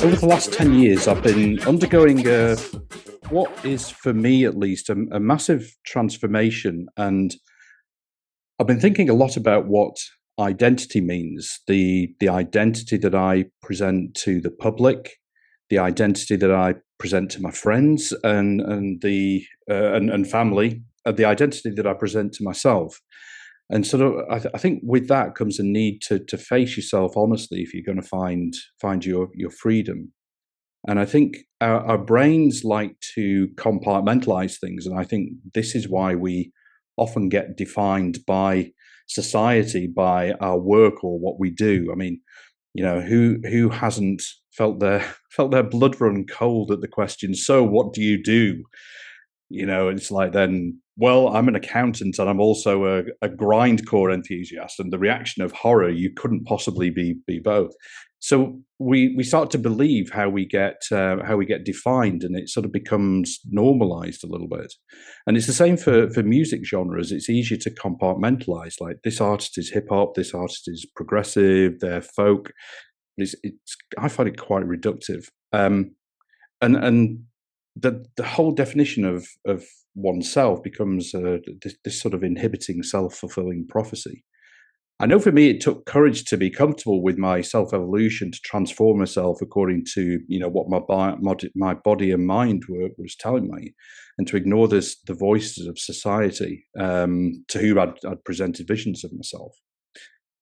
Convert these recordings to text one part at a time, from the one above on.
over the last 10 years, I've been undergoing what is, for me at least, a massive transformation. And I've been thinking a lot about what identity means, the identity that I present to the public, the identity that I present to my friends and family, the identity that I present to myself. And sort of, I think with that comes a need to face yourself honestly if you're going to find your freedom. And I think our brains like to compartmentalize things, and I think this is why we often get defined by society, by our work or what we do. I mean, who hasn't felt their blood run cold at the question, so what do you do? It's like, then, well, I'm an accountant and I'm also a grindcore enthusiast, and the reaction of horror, you couldn't possibly be both. So we start to believe how we get defined, and it sort of becomes normalized a little bit. And it's the same for music genres. It's easier to compartmentalize. Like, this artist is hip hop, this artist is progressive, they're folk. It's I find it quite reductive. And the whole definition of oneself becomes this sort of inhibiting self-fulfilling prophecy. I know for me, it took courage to be comfortable with my self-evolution, to transform myself according to what my body and mind was telling me, and to ignore the voices of society to whom I'd presented visions of myself.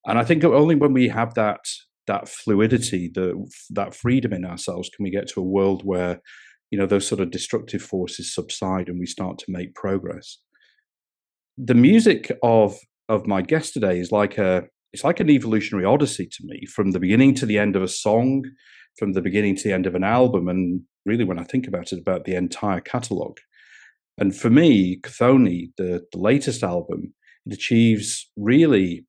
And I think only when we have that fluidity, that freedom in ourselves, can we get to a world where those sort of destructive forces subside and we start to make progress. The music of my guest today is like an evolutionary odyssey to me, from the beginning to the end of a song, from the beginning to the end of an album, and really, when I think about it, about the entire catalogue. And for me, Chthoni, the latest album, it achieves really,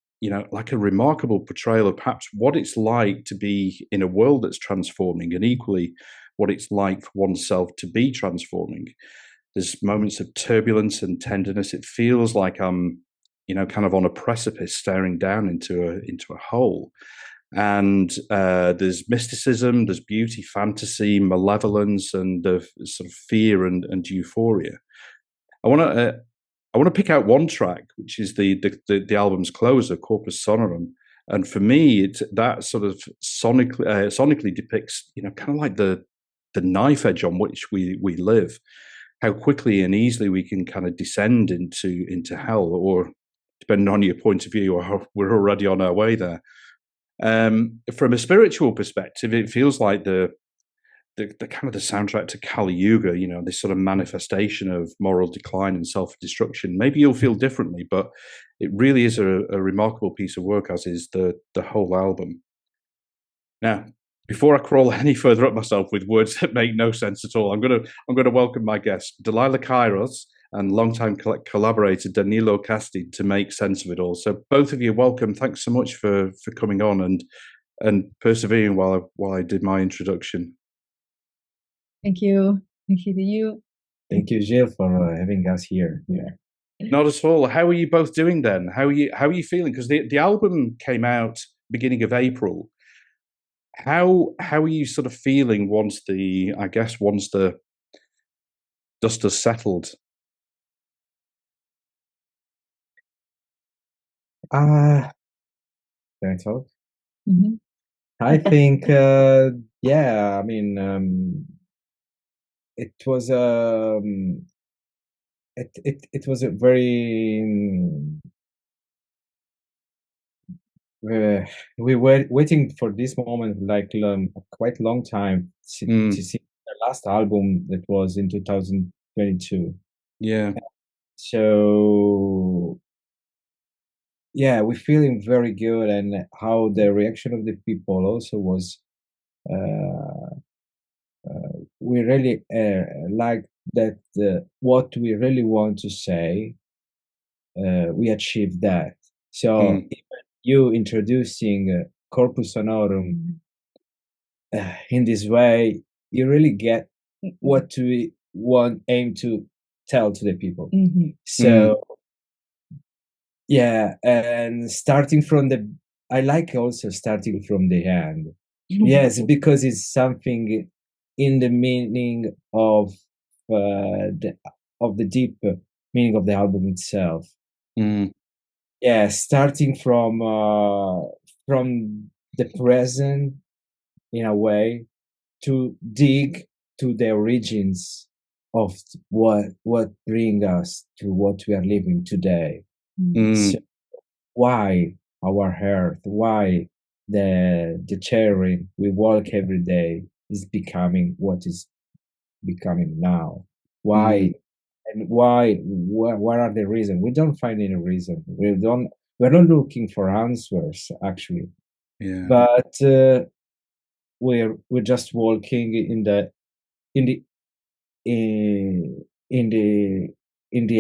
like a remarkable portrayal of perhaps what it's like to be in a world that's transforming, and equally what it's like for oneself to be transforming. There's moments of turbulence and tenderness. It feels like I'm, kind of on a precipice, staring down into a hole. And there's mysticism, there's beauty, fantasy, malevolence, and the sort of fear and euphoria. I want to pick out one track, which is the album's closer, Corpus Sonorum. And for me, that sort of sonically depicts, kind of like the knife edge on which we live, how quickly and easily we can kind of descend into hell, or depending on your point of view, or we're already on our way there. From a spiritual perspective, it feels like the kind of the soundtrack to Kali Yuga, this sort of manifestation of moral decline and self-destruction. Maybe you'll feel differently, but it really is a remarkable piece of work, as is the whole album. Now, before I crawl any further up myself with words that make no sense at all, I'm gonna welcome my guests, Dalila, Kayros, and longtime collaborator Danilo, Casti, to make sense of it all. So both of you, welcome. Thanks so much for coming on and persevering while I did my introduction. Thank you. Thank you to you. Thank you, Gilles, for having us here. Yeah. Not at all. How are you both doing then? How are you feeling? Because the album came out beginning of April. How are you sort of feeling once the dust has settled? Can I talk? Mm-hmm. I think, yeah. I mean, it was it was a very we were waiting for this moment like quite a long time to see the last album that was in 2022. Yeah. So yeah, we're feeling very good, and how the reaction of the people also was. We really like that. What we really want to say, we achieved that. So even you introducing Corpus Sonorum in this way, you really get what we aim to tell to the people. So yeah, and starting from I like also starting from the end. Yes, because it's something in the meaning of the deep meaning of the album itself. Yeah, starting from the present in a way to dig to the origins of what bring us to what we are living today. So why our earth? Why the terrain we walk every day is becoming what is becoming now? Why and why? What are the reasons? We don't find any reason. We're not looking for answers actually. Yeah. But we're just walking in the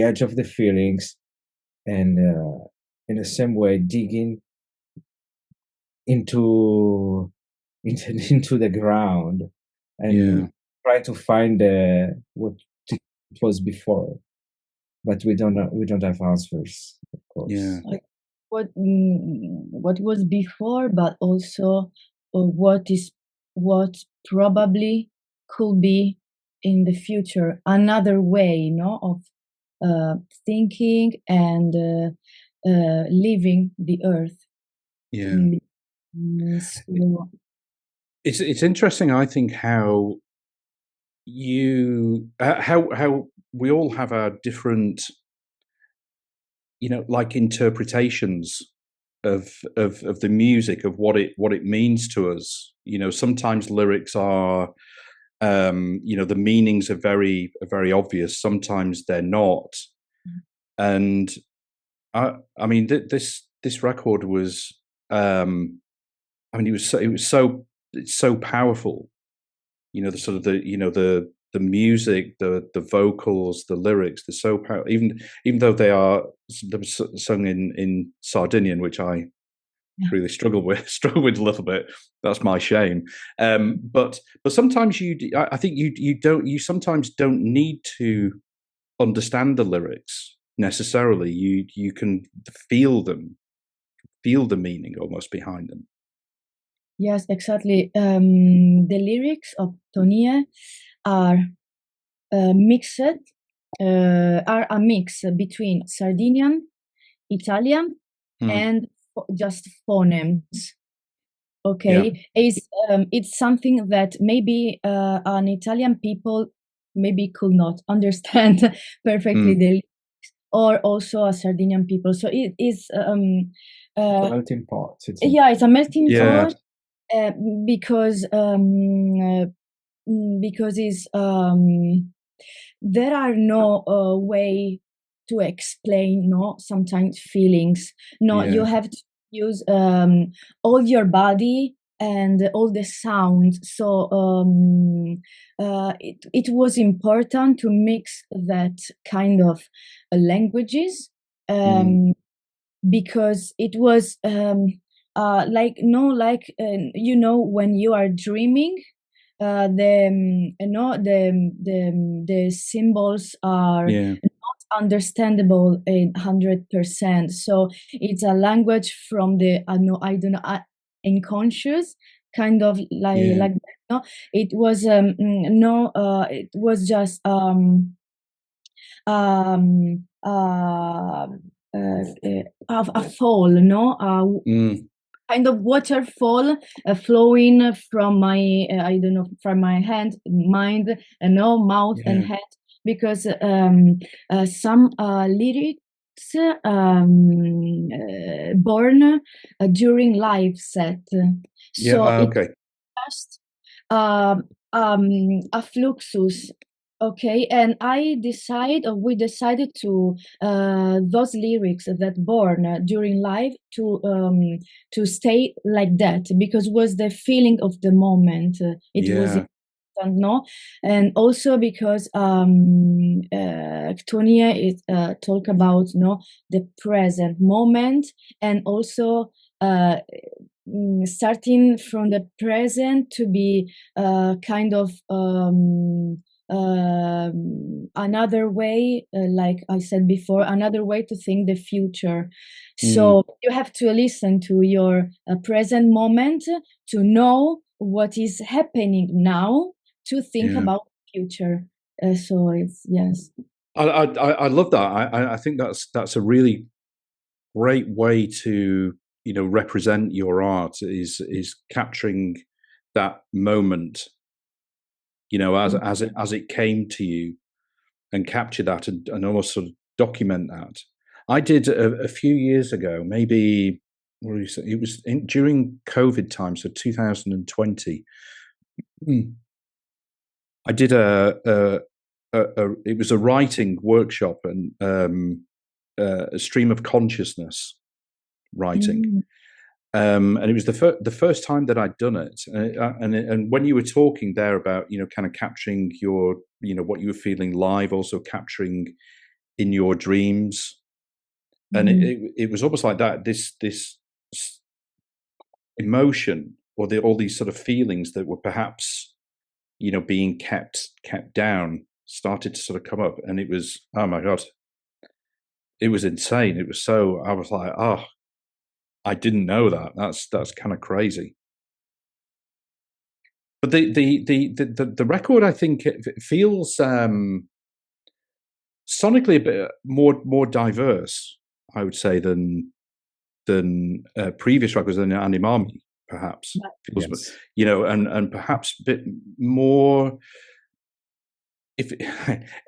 edge of the feelings, and in the same way digging into the ground and try to find what it was before, but we don't have answers, of course. Yeah. Like what was before, but also what probably could be in the future, another way, of thinking and living the earth. Yeah. So It's interesting, I think, how how we all have our different, like interpretations of the music, of what it means to us. Sometimes lyrics are, the meanings are very obvious. Sometimes they're not. And I mean, this record was, I mean, it's so powerful. The sort of the music, the vocals, the lyrics, they're so powerful. Even though they are sung in Sardinian, which I really struggle with a little bit. That's my shame. But sometimes I think you sometimes don't need to understand the lyrics necessarily. You can feel the meaning almost behind them. Yes, exactly. The lyrics of Tonie are mixed, are a mix between Sardinian, Italian, and just phonemes. Okay, it's something that maybe an Italian people maybe could not understand perfectly the lyrics, or also a Sardinian people. So it is a melting pot. It's a melting pot. Because is there are no way to explain sometimes feelings. You have to use all your body and all the sound. So it was important to mix that kind of languages, because it was when you are dreaming, the symbols are not understandable 100%. So it's a language from the unconscious, kind of like that. No, it was it was just a fall, kind of waterfall flowing from my from my hand, mind, mouth and head, because some lyrics born during live set. So it's just a fluxus. Okay, and we decided to those lyrics that born during live to stay like that, because it was the feeling of the moment. It was important, no? And also because Tonia is talk about the present moment, and also starting from the present to be kind of another way, like I said before, another way to think the future. So you have to listen to your present moment to know what is happening now to think Yeah. about the future. So it's yes. I love that. I think that's a really great way to, you know, represent your art, is capturing that moment, you know, as it came to you, and capture that and almost sort of document that. I did a few years ago, maybe it was during COVID time, so 2020. I did it was a writing workshop, and a stream of consciousness writing. And it was the first time that I'd done it. And when you were talking there about, you know, kind of capturing your, you know, what you were feeling live, also capturing in your dreams, and it was almost like that. This emotion, or all these sort of feelings that were perhaps, you know, being kept down, started to sort of come up, and it was, oh my God, it was insane. It was so, I was like, oh, I didn't know that. That's kind of crazy. But the record, I think, it feels sonically a bit more diverse, I would say, than previous records, than Animami, perhaps. Feels, Yes. you know, and perhaps a bit more. I'm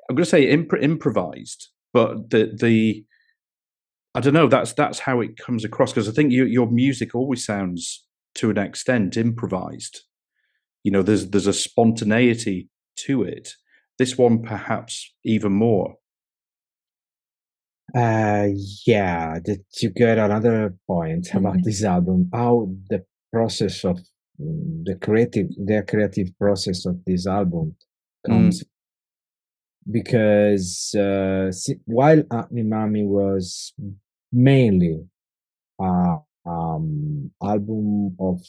going to say improvised, but the I don't know. That's how it comes across, because I think your music always sounds, to an extent, improvised. You know, there's a spontaneity to it. This one, perhaps, even more. Yeah, that you get another point about this album, how the process of the creative process of this album comes, because while Animami was mainly album of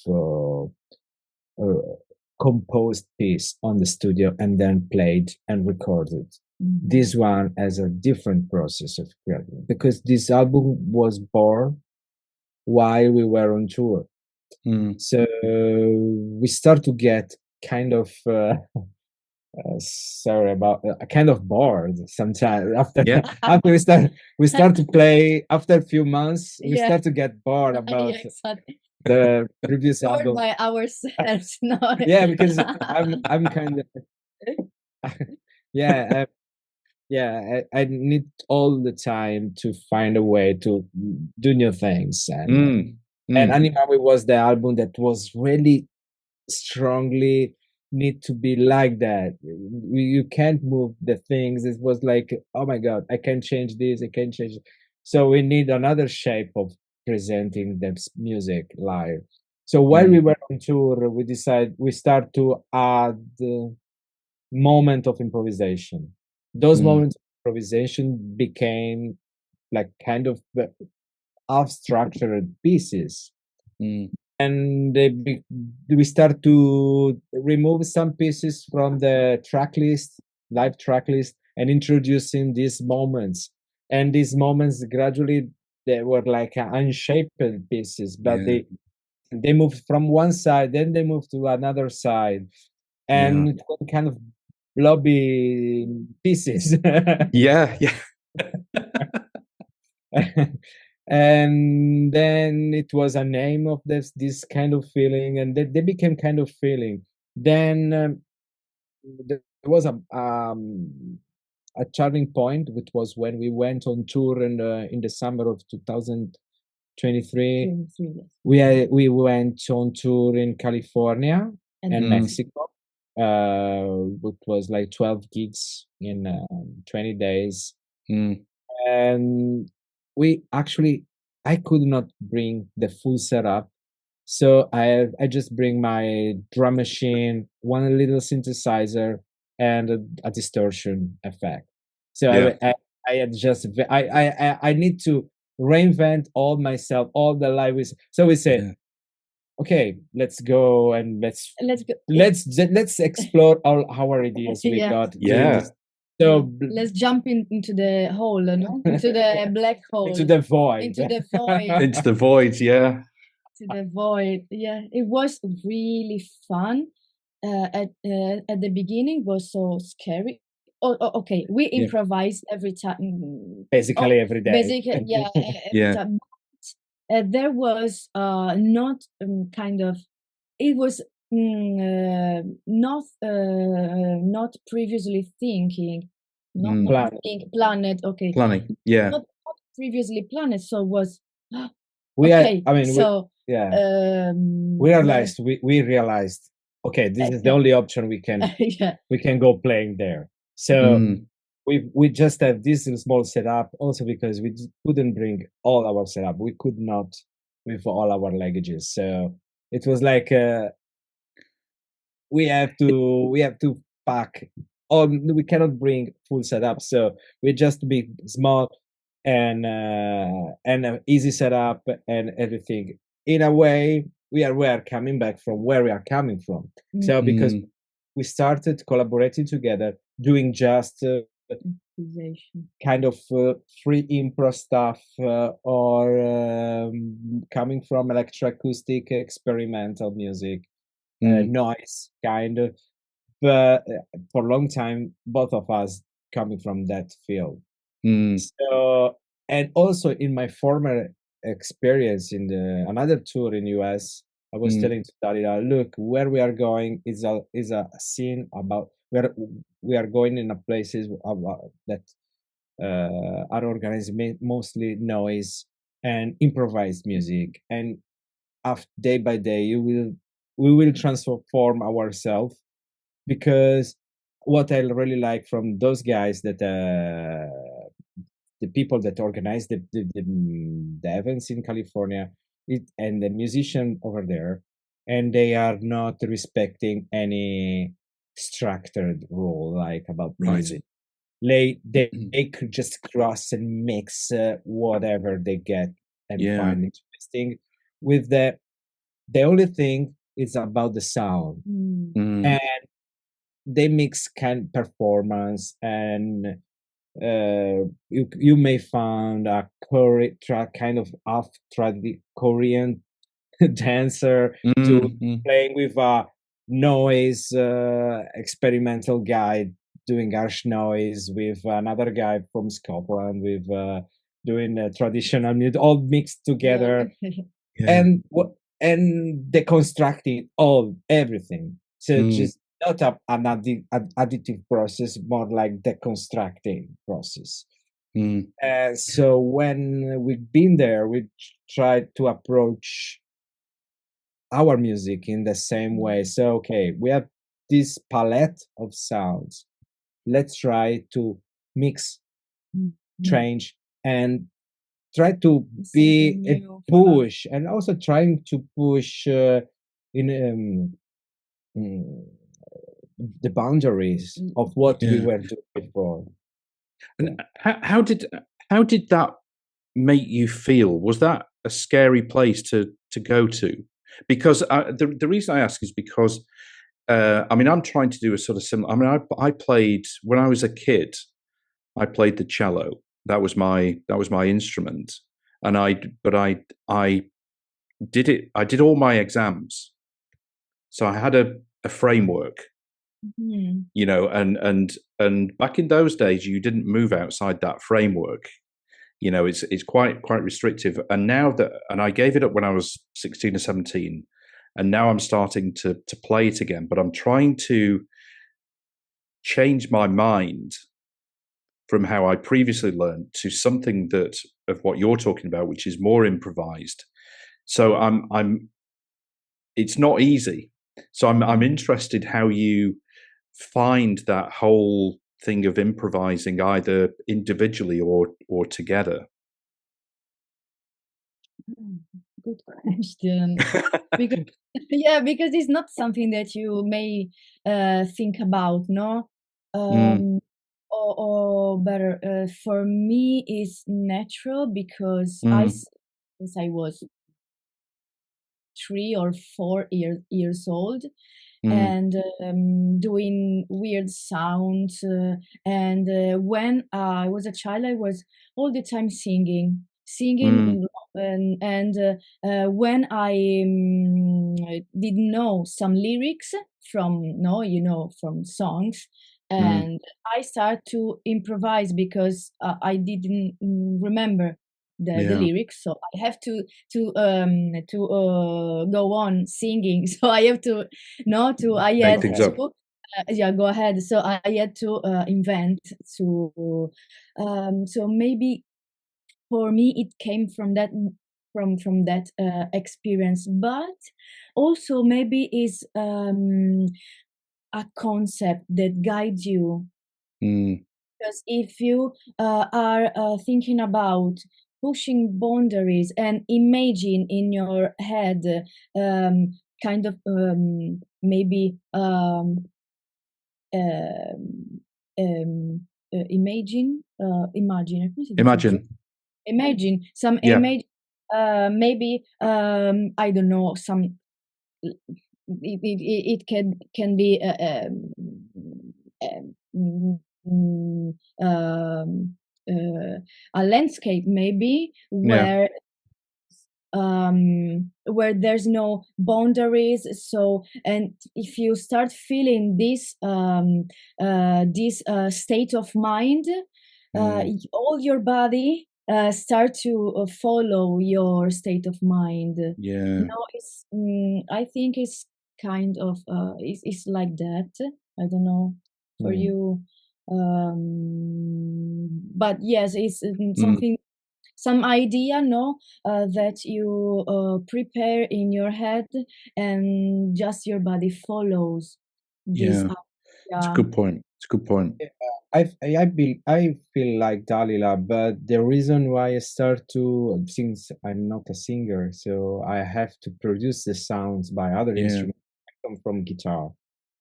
composed piece on the studio and then played and recorded, this one has a different process of creating, because this album was born while we were on tour. So we start to get kind of sorry about kind of bored sometimes after after we start to play after a few months. We start to get bored about exactly. the previous Bored album by ourselves. No. yeah, because I'm kind of yeah I need all the time to find a way to do new things, and Animami was the album that was really strongly need to be like that. You can't move the things. It was like, oh my God, I can change this, I can change it. So we need another shape of presenting the music live. So while we were on tour, we start to add moment of improvisation. Those moments of improvisation became like kind of half-structured pieces. And we start to remove some pieces from the live track list, and introducing these moments. And these moments gradually, they were like unshaped pieces, but they moved from one side, then they moved to another side, and it was kind of blobby pieces. Yeah. And then it was a name of this kind of feeling, and they became kind of feeling. Then there was a turning point, which was when we went on tour in the summer of 2023. We went on tour in California and Mexico. It was like 12 gigs in 20 days. And I could not bring the full setup, so I just bring my drum machine, one little synthesizer, and a distortion effect. So I had just I need to reinvent all myself, all the live. So we said, okay, let's go and let's explore all our ideas we got. So let's jump into the hole, no? Into the black hole. Into the void. Into the void. Into the void, yeah. to the void. Yeah, it was really fun. At the beginning was so scary. Okay, we improvised every time. Basically every day. Basically, yeah, every time. There was not kind of. It was not previously thinking, not planned. Okay, planning. Yeah, not previously planned. So was we okay. I mean, so we realized we realized, okay, this is the only option we can we can go playing there. So we just have this small setup, also because we couldn't bring all our setup. We could not with all our luggages. So it was like we have to pack all. We cannot bring full setup, so we just be small and easy setup and everything. In a way, we are coming back from where we are coming from. So because we started collaborating together, doing just kind of free improv stuff or coming from electroacoustic experimental music, noise kind of. But for a long time, both of us coming from that field. So, and also in my former experience in another tour in US, I was telling to Dalila, look, where we are going is a scene about where we are going in a places that are organized mostly noise and improvised music, and day by day we will transform ourselves, because what I really like from those guys, that the people that organize the events in California, and the musician over there, and they are not respecting any structured rule like about music. They could just cross and mix whatever they get and find interesting. With the only thing is about the sound, and they mix kind performance, and you may find a kind of Korean dancer playing with a noise experimental guy doing harsh noise, with another guy from Scotland with doing traditional music, all mixed together, and deconstructing everything. So just not an additive process, more like deconstructing process. So when we've been there, we tried to approach our music in the same way. So, okay, we have this palette of sounds. Let's try to mix, change, and try to be a push, and also trying to push in the boundaries of what we were doing before. And how did that make you feel? Was that a scary place to go to? Because the reason I ask is because I mean, I'm trying to do a sort of similar. I mean, I played when I was a kid. I played the cello. That was my instrument, and I did it. I did all my exams, so I had a framework. You know, and back in those days, you didn't move outside that framework. You know, it's quite restrictive. And now and I gave it up when I was 16 or 17, and now I'm starting to play it again. But I'm trying to change my mind from how I previously learned to something of what you're talking about, which is more improvised. So it's not easy. So I'm interested how you find that whole thing of improvising, either individually or together. Good question. because it's not something that you may think about, no? Or better, for me it's natural, because since I was 3 or 4 years old, and doing weird sounds, and when I was a child, I was all the time singing singing. And when I didn't know some lyrics from from songs, and I start to improvise because I didn't remember the lyrics, so I have to go on singing. So I have to I had to yeah, go ahead. So I had to invent. So maybe for me it came from that experience, but also maybe is a concept that guides you. Because if you are thinking about pushing boundaries and imagine in your head kind of maybe imagine some image, maybe I don't know, some it can be a landscape maybe where there's no boundaries. So, and if you start feeling this state of mind, all your body start to follow your state of mind. It's I think it's kind of it's like that. I don't know for you, but yes, it's something, some idea, that you prepare in your head, and just your body follows this. It's a good point. It's a good point. I feel like Dalila, but the reason why I start to, since I'm not a singer, so I have to produce the sounds by other instruments. I come from guitar,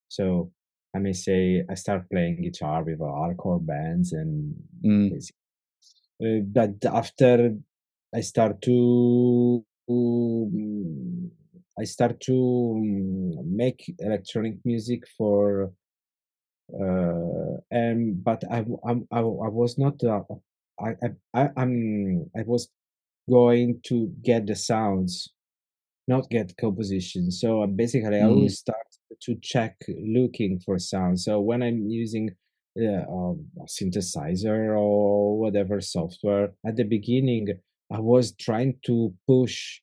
so I may say I start playing guitar with hardcore bands, and but after I start to make electronic music for. But I was not I was going to get the sounds, not get composition. So basically I always start to check looking for sounds. So when I'm using a synthesizer or whatever software, at the beginning I was trying to push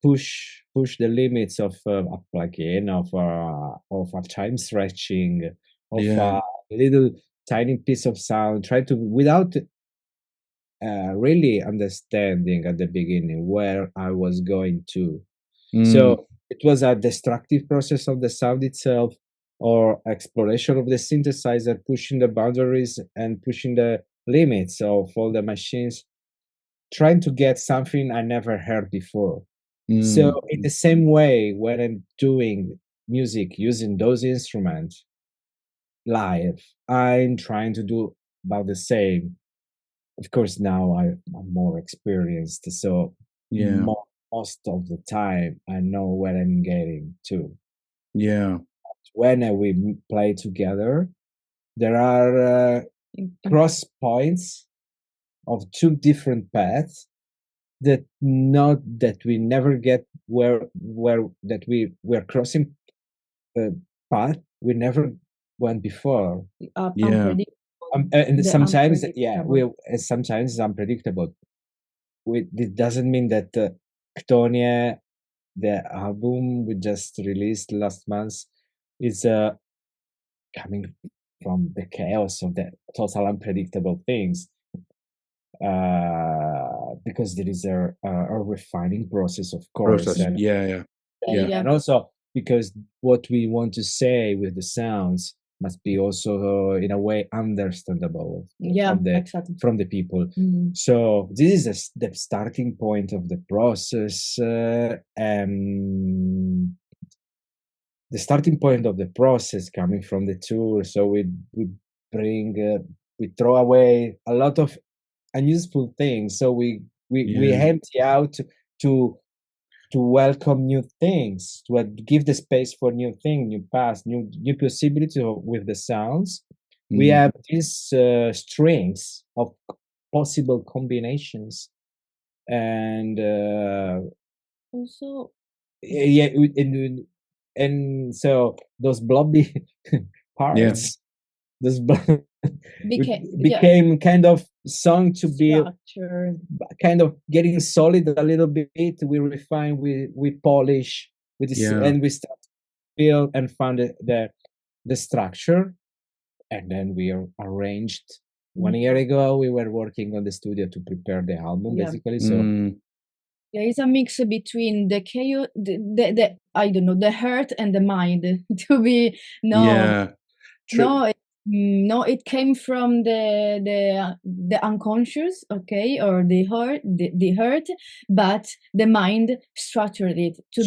the limits of a plugin, of a time stretching, of a little tiny piece of sound, try to, without really understanding at the beginning where I was going to. So it was a destructive process of the sound itself, or exploration of the synthesizer, pushing the boundaries and pushing the limits of all the machines, trying to get something I never heard before. So in the same way, when I'm doing music using those instruments live, I'm trying to do about the same. Of course, now I'm more experienced, so most of the time I know where I'm getting to. When we play together, there are cross points of two different paths that we never get where that we were crossing path we never went before. And sometimes sometimes it's unpredictable. It doesn't mean that Ctonia, the album we just released last month, is coming from the chaos of the total unpredictable things. Because there is a refining process, of course. And, and also because what we want to say with the sounds must be also in a way understandable from the people. So this is the starting point of the process, and the starting point of the process coming from the tour. So we throw away a lot of unuseful things, so we empty out to welcome new things, to give the space for new things, new paths, new possibilities with the sounds. We have these strings of possible combinations and Also, yeah, and so those blobby parts, those became kind of song to be structure, kind of getting solid a little bit. We refine, we polish, and we start to build and find the structure, and then we arranged. 1 year ago, we were working on the studio to prepare the album, basically. So yeah, it's a mix between the chaos, the I don't know, the heart and the mind. To be no, it came from the unconscious, okay, or the heart, but the mind structured it to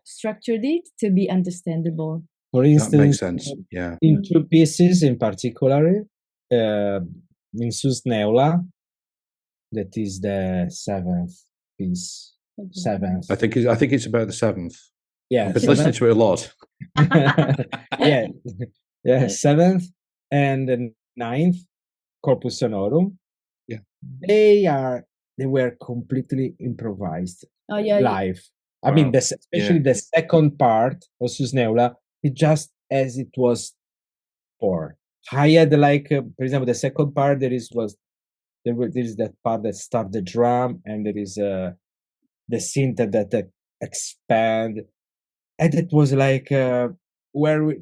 structured it to be understandable. For instance, that makes sense. Yeah, in 2 pieces in particular, in Susneula, that is the 7th piece. 7th. I think it's about the 7th. Yeah, I've been listening to it a lot. yeah, 7th and the 9th, Corpus Sonorum. Yeah, they were completely improvised live. Wow. I mean, especially the second part of Susneula, it just as it was for. I had for example, the second part there is that part that starts the drum, and there is the synth that expand, and it was where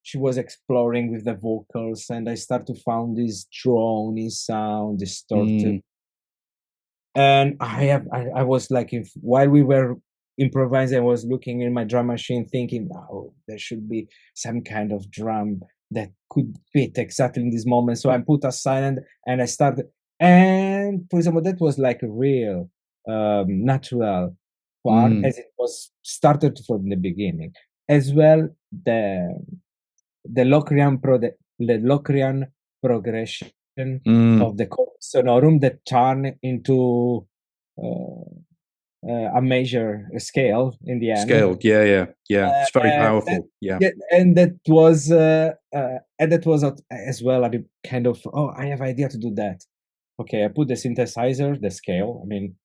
she was exploring with the vocals, and I start to find this droning sound, distorted. And I was while we were improvising, I was looking in my drum machine thinking, oh, there should be some kind of drum that could fit exactly in this moment. So I put aside and I started, and for example, that was like a real natural part, as it was started from the beginning. As well, the Locrian progression of the Corpus Sonorum that turn into a major scale in the end. Scaled, yeah. It's very powerful. And that was as well. I mean, kind of. Oh, I have idea to do that. Okay, I put the synthesizer, the scale. I mean,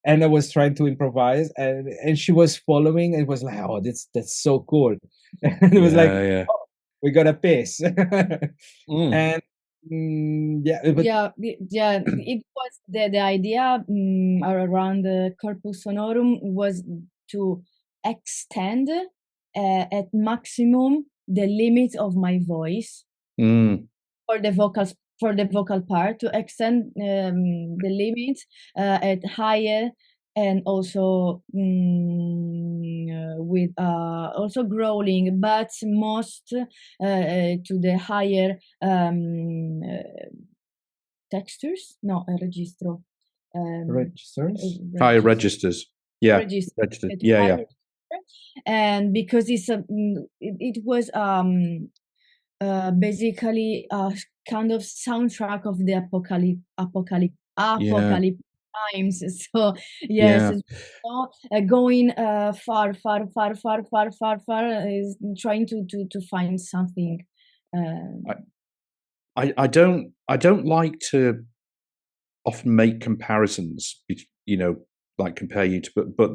and I was trying to improvise, and she was following. It was like, oh, that's so cool. And it was oh, we got a piece. And it was the idea around the Corpus Sonorum was to extend at maximum the limit of my voice for the vocal part, to extend the limit at higher, and also with also growling, but most to the higher textures, registro, registers, higher registers, and because it was basically a kind of soundtrack of the apocalypse times. So yes, going far is trying to find something. I don't like to often make comparisons, like compare you to, but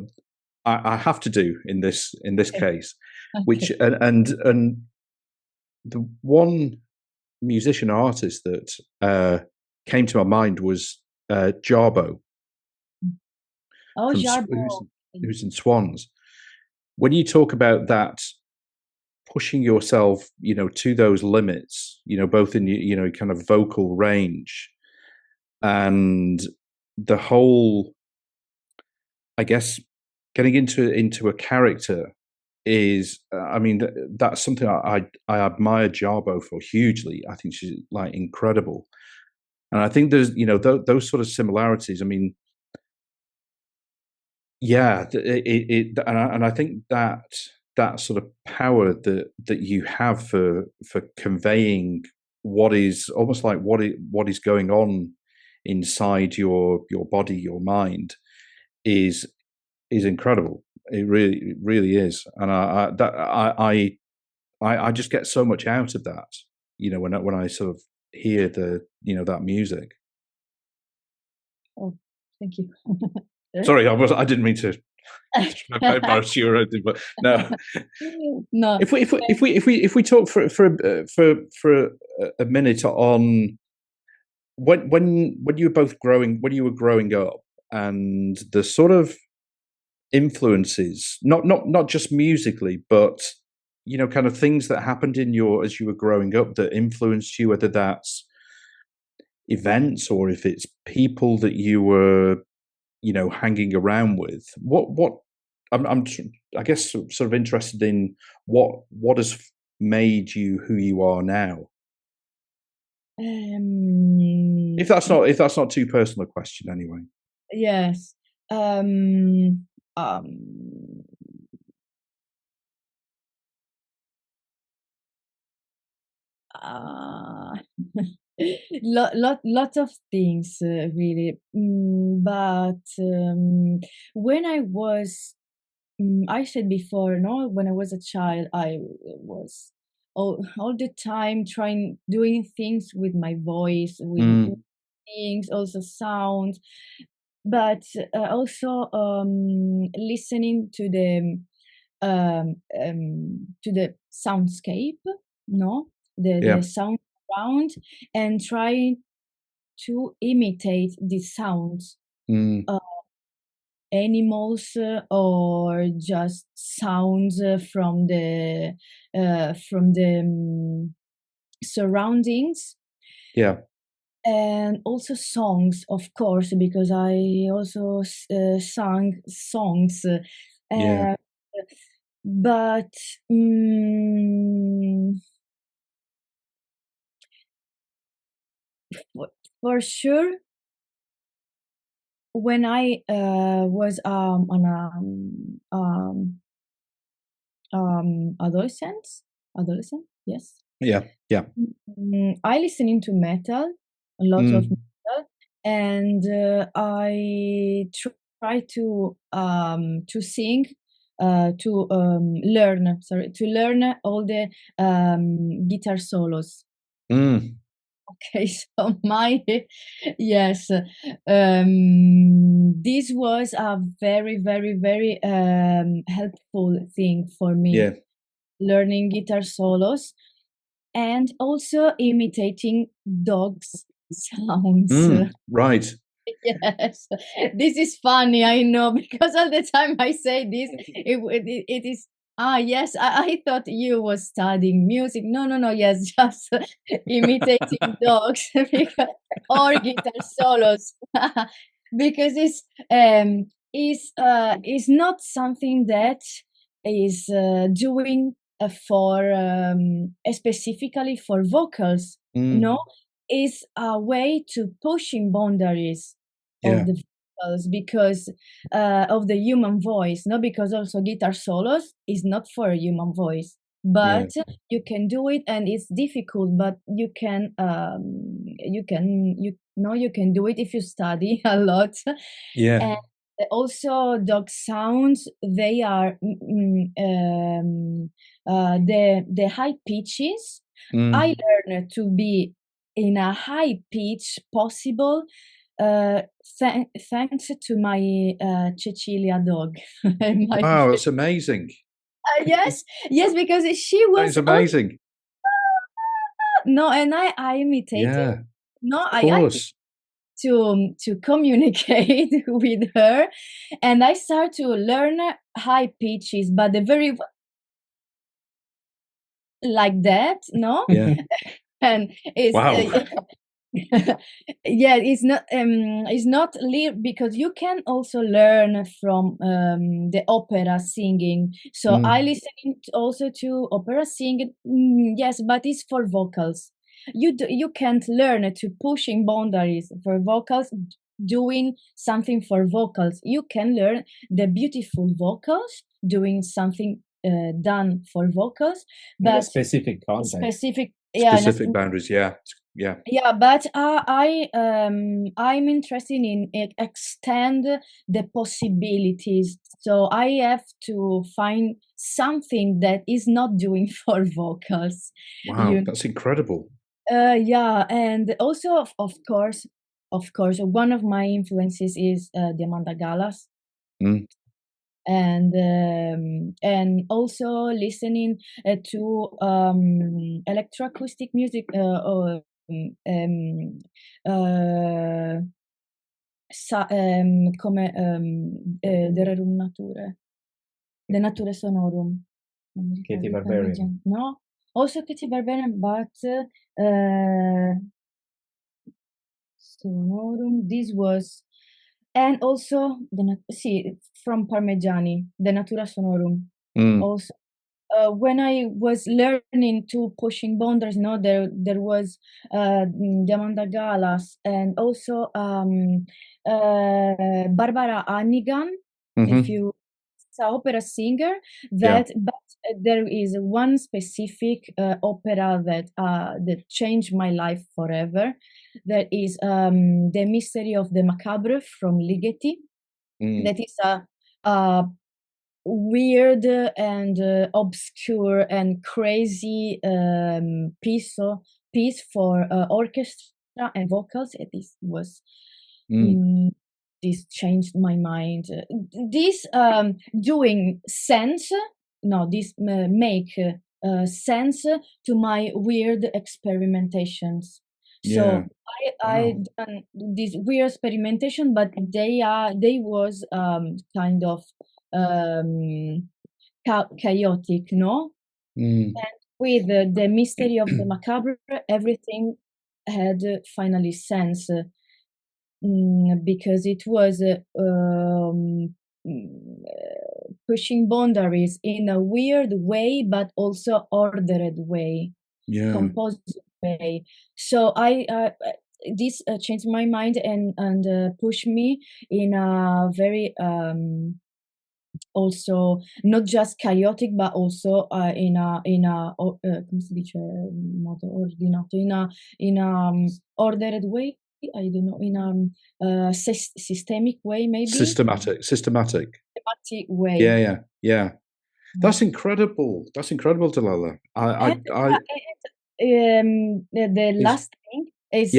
I have to do in this case, which and the one musician artist that came to my mind was Jarbo. Oh, Jarbo, who's in Swans. When you talk about that, pushing yourself, to those limits, both in kind of vocal range and the whole, I guess, getting into a character is, I mean, that's something I admire Jarbo for hugely. I think she's incredible, and I think there's those sort of similarities. I mean, and I think that sort of power that you have for conveying what is almost like what is going on inside your body, your mind, is incredible. It really is, and I just get so much out of that. When I sort of hear that music. Thank you. Sorry, I didn't mean to embarrass you or anything, but no. No. If we talk for a minute on when you were growing up, and the sort of influences, not just musically, but kind of things that happened as you were growing up that influenced you, whether that's events or if it's people that you were hanging around with. What I guess sort of interested in what has made you who you are now. If that's not too personal a question, anyway. Yes. Lot of things, really. But when I was, I said before, no, when I was a child, I was all the time doing things with my voice, with things, also sound, but also listening to the soundscape, no, the sound around, and trying to imitate the sounds, animals or just sounds from the surroundings. Yeah. And also songs, of course, because I also sang songs. Yeah. But for sure, when I was adolescent, yes. Yeah. I listening to metal, a lot of metal, and I try to sing, to learn all the guitar solos. Okay, so yes, this was a very, very, very helpful thing for me. Yeah. Learning guitar solos and also imitating dogs' sounds. Right. Yes, this is funny, I know, because all the time I say this, it is. Yes, I thought you was studying music. No, yes, just imitating dogs or guitar solos, because it's not something that is doing for specifically for vocals. No, is a way to pushing boundaries of the vocals, because of the human voice, no, because also guitar solos is not for a human voice, but you can do it, and it's difficult, but you can do it if you study a lot. And also dog sounds, they are the high pitches. I learned to be in a high pitch possible, thanks to my Cecilia dog. Wow, that's amazing. Yes, because she was. That's amazing. No, and I imitated. Yeah. No, of course. to communicate with her, and I start to learn high pitches, but the very like that, no? Yeah. And it's wow. Yeah, it's not because you can also learn from the opera singing. So I listen also to opera singing. Yes, but it's for vocals. You can't learn to pushing boundaries for vocals, doing something for vocals. You can learn the beautiful vocals doing something done for vocals, but a specific context. Specific boundaries. Yeah, but I'm interested in extend the possibilities, so I have to find something that is not doing for vocals. Wow, that's incredible. Yeah, and also of course of course, one of my influences is the Amanda Galas. Mm. And also listening to electroacoustic music come The Rerum Nature, The Nature Sonorum. Katie Barbarian. No, also Katie Barbarian, but Sonorum. This was, and also from Parmigiani, The Natura Sonorum. Also, when I was learning to pushing boundaries, there was the Amanda Galas, and also Barbara Hannigan, if you opera singer, that but there is one specific opera that changed my life forever. That is The Mystery of the Macabre from Ligeti. That is a weird and obscure and crazy piece for orchestra and vocals. This was this changed my mind. This doing sense, this make sense to my weird experimentations. So I done this weird experimentation, but they was kind of chaotic, no? And with the Mystery of the Macabre, everything had finally sense. Because it was pushing boundaries in a weird way, but also ordered way, composed way. So this changed my mind and pushed me in a very also not just chaotic, but also in a come si dice modo ordinato, in a ordered way. I don't know, in a systemic way, maybe systematic way. Yeah. That's incredible, Dalila. The last thing is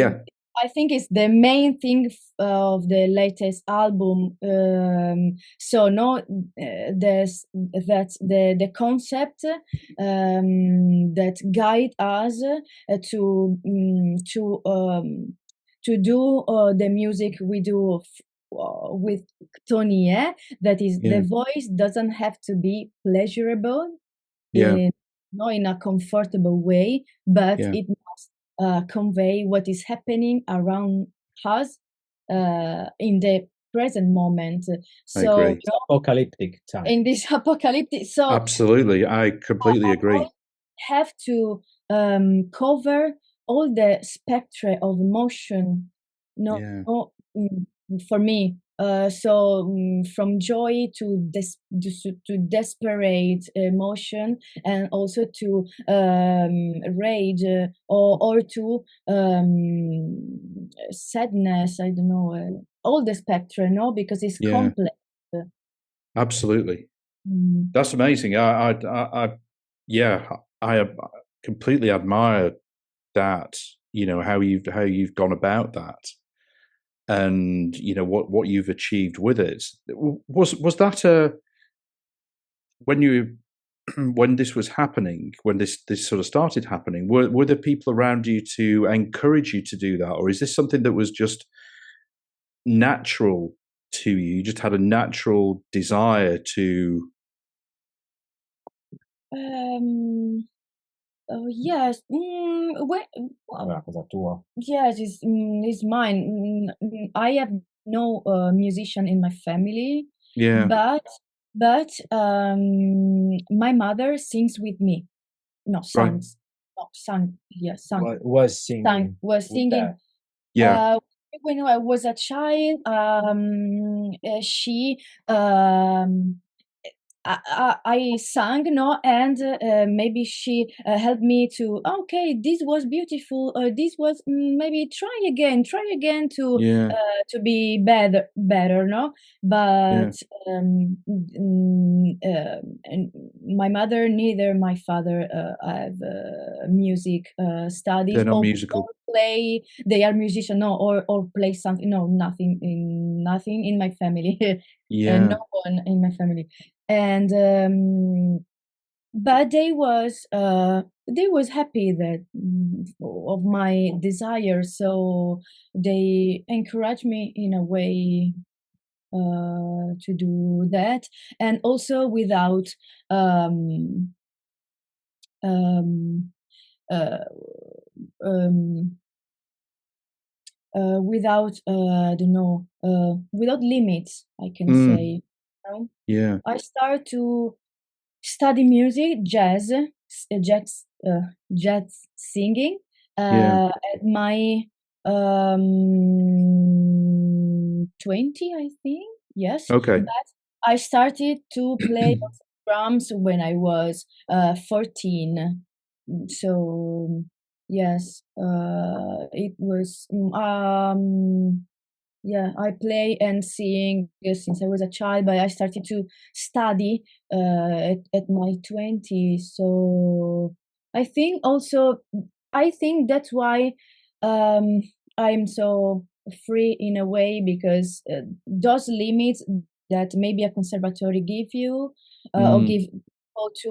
I think it's the main thing of the latest album. So there's the concept that guide us to do the music we do with Tony. That is, the voice doesn't have to be pleasurable in a comfortable way, but it must convey what is happening around us in the present moment. So apocalyptic time. In this apocalyptic, so absolutely, I completely agree. Have to cover all the spectra of emotion. For me. From joy to desperate emotion, and also to rage or to sadness. I don't know, all the spectra, because it's complex. Absolutely, that's amazing. I completely admire that. How you've gone about that. And what you've achieved with it. Was that when this was happening, when this sort of started happening, were there people around you to encourage you to do that, or is this something that was just natural to you? You just had a natural desire to. Yes. Yes, it's mine. I have no musician in my family. But my mother sings with me. Sang. Yes, sang. Was singing. Was singing. When I was a child, she I sang, no, and maybe she helped me to, okay, this was beautiful, this was maybe try again Yeah. to be better, no. But and my mother, neither my father have music studies They're not or musical. play. They are musician, no, or play something, no, nothing in my family. And Yeah. no one in my family. And but they was happy that of my desire, so they encouraged me in a way to do that, and also without um um uh, um without I don't know, without limits, I can say, you know? Yeah. I start to study music, jazz singing at my 20, I think. Yes, Okay. but I started to play drums when I was 14. So yes, it was yeah, I play and sing since I was a child, but I started to study at my 20s. So I think also, I think that's why um, I'm so free in a way, because those limits that maybe a conservatory give you or give or to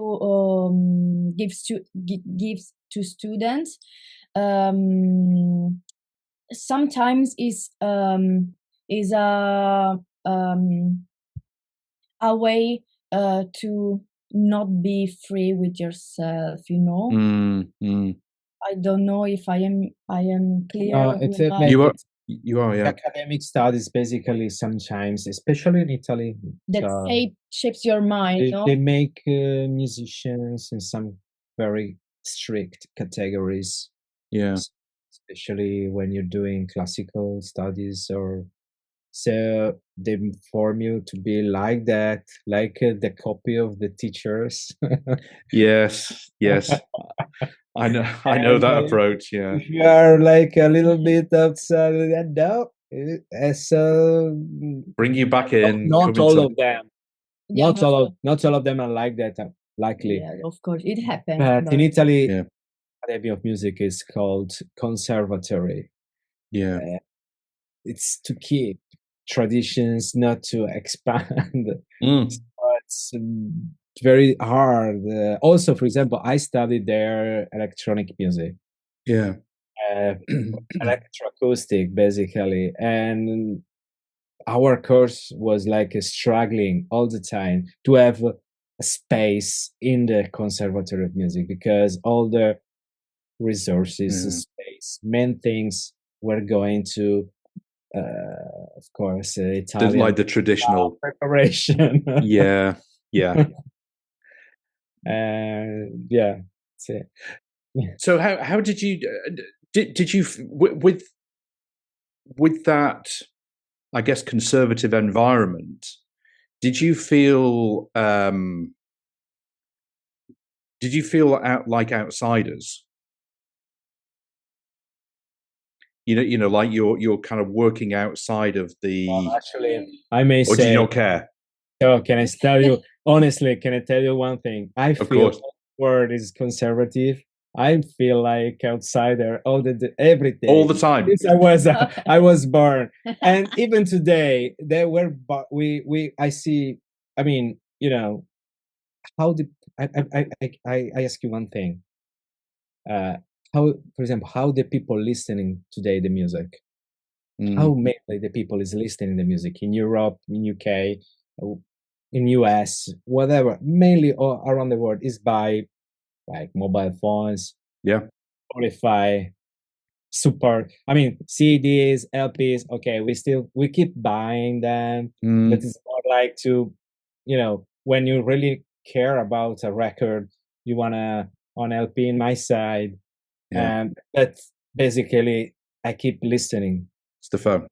gives to students um, sometimes is a way to not be free with yourself, you know. I don't know if I am clear It's with my you are, yeah. academic studies basically sometimes, especially in Italy, that shapes your mind, no? they make musicians in some very strict categories. Yeah. Especially when you're doing classical studies, or so they form you to be like that, like the copy of the teachers. Yes. I know that approach. Yeah. If you are like a little bit outside of that, no, so bring you back in. not all of them. Yeah, Not all of them are like that. Likely, yeah, of course, it happens. but in Italy, yeah. Academy of Music is called conservatory. Yeah. It's to keep traditions, not to expand. So it's very hard. Also, for example, I studied there electronic music. Yeah. Electroacoustic, basically, and our course was like struggling all the time to have a space in the conservatory of music, because all the resources, space, main things were going to of course Italian, like the traditional preparation. yeah. Yeah, that's it. So how did you did you with that, I guess, conservative environment, did you feel like outsiders? You know, like you're kind of working outside of the. Well, actually, I may or say. Do you not care? So, can I tell you honestly? Can I tell you one thing? I feel course. the word is conservative. I feel like outsider every day, all the time. Since I was born, and even today, there were I see. I mean, you know, how the I ask you one thing. How, for example, how the people listening today the music? How mainly the people is listening the music in Europe, in UK, in US, whatever, mainly all around the world, is by like mobile phones, Spotify, I mean CDs, LPs. Okay, we keep buying them, but it's more like to, you know, when you really care about a record, you wanna on LP in my side, but basically I keep listening. It's the phone,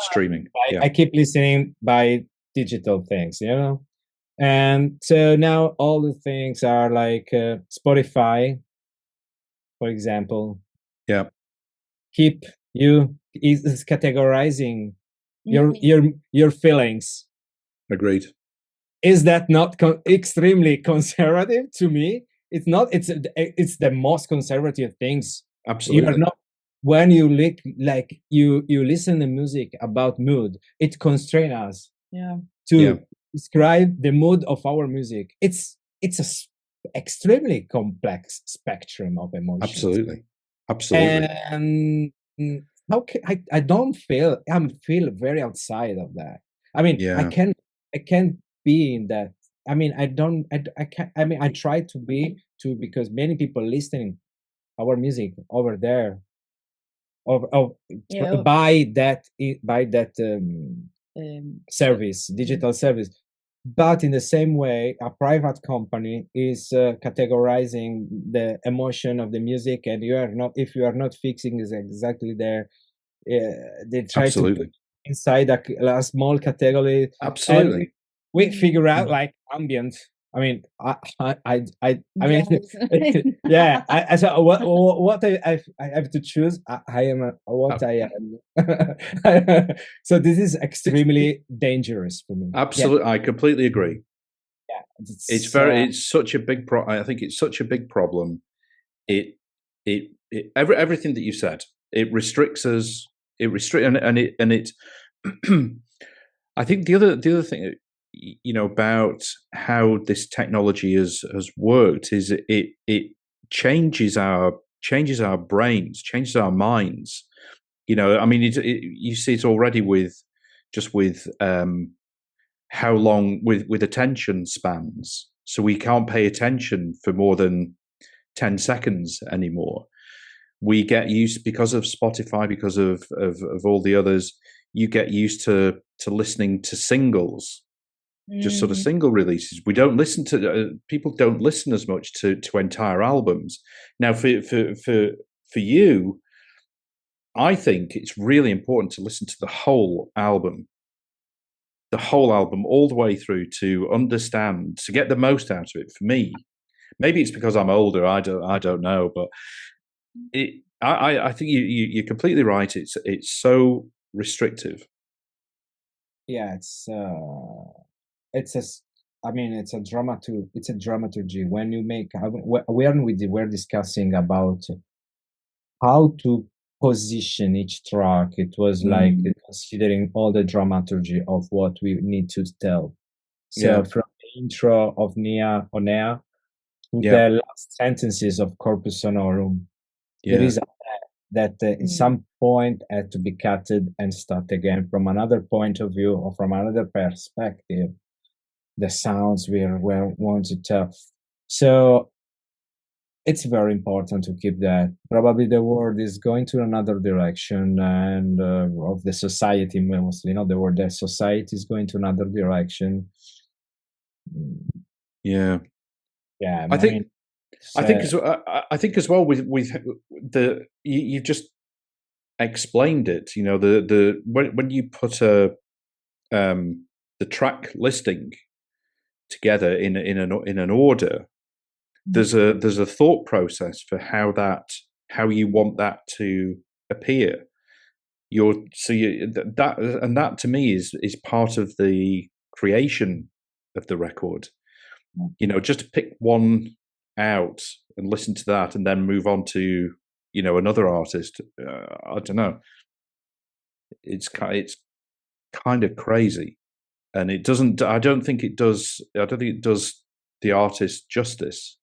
streaming. I keep listening by digital things, you know. And so now all the things are like Spotify, for example. Yeah. Keep you is categorizing your feelings. Agreed. Is that not extremely conservative to me? It's not. It's the most conservative things. Absolutely. You are not. When you you listen to music about mood, it constrains us. Yeah. To describe the mood of our music. It's a extremely complex spectrum of emotions. Absolutely. And how can, I don't feel feel very outside of that. I mean, I can't be in that. I mean, I can't. I mean, I try to be too, because many people listening our music over there by that service, digital service. But in the same way, a private company is categorizing the emotion of the music, and you are not, if you are not fixing is exactly there, they try to put inside a small category. Absolutely. And we figure out like ambient. I mean, I mean, yeah. So what I have to choose. I am what I am. So this is extremely dangerous for me. Absolutely, I completely agree. Yeah, it's such a big I think it's such a big problem. Everything that you said, it restricts us. It restricts and it. I think the other thing, you know, about how this technology has worked is it changes our brains, changes our minds. You know, I mean, you see it already with how long with attention spans. So we can't pay attention for more than 10 seconds anymore. We get used, because of Spotify, because of all the others, you get used to listening to singles, just sort of single releases. We don't listen to people don't listen as much to entire albums. Now, for you, I think it's really important to listen to the whole album, all the way through, to understand, to get the most out of it. For me, maybe it's because I'm older. I don't know, but I think you're completely right. It's so restrictive. Yeah, it's I mean, it's a dramaturgy. When you make, when we were discussing about how to position each track, it was like considering all the dramaturgy of what we need to tell. So from the intro of Nia Onea to the last sentences of Corpus Sonorum, there is that in some point had to be cutted and start again from another point of view or from another perspective, the sounds we want to tell. So it's very important to keep that. Probably the world is going to another direction, and of the society mostly, not the world, the society is going to another direction. Yeah. I think as well with the you've just explained it. You know, the when you put the track listing together in an order, there's a thought process for how you want that to appear. That to me is part of the creation of the record. You know, just to pick one out and listen to that and then move on to, you know, another artist. I don't know. It's kind of crazy, and it doesn't. I don't think it does the artist justice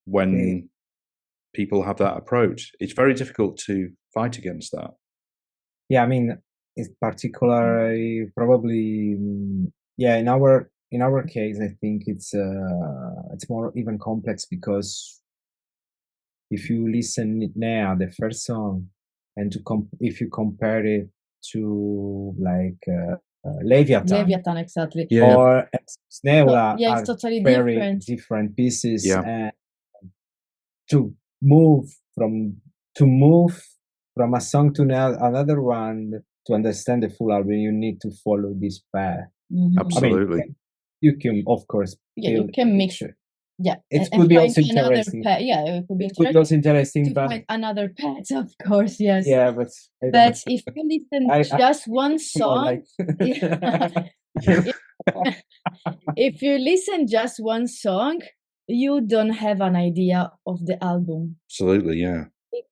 when people have that approach. It's very difficult to fight against that. Yeah, I mean, it's particularly probably in our case, I think it's more even complex, because if you listen now the first song and if you compare it to like Leviathan, exactly, or Neula, it's totally very different pieces. And to move from a song to another one, to understand the full album, you need to follow this path. Absolutely. you can, of course, you can mix it. Yeah, it and could be find also another interesting. pet. Yeah, it could be It could be also interesting, to but find another pet, of course. Yes. yeah, but But if you listen just one song, like if you listen just one song, you don't have an idea of the album. Absolutely, yeah.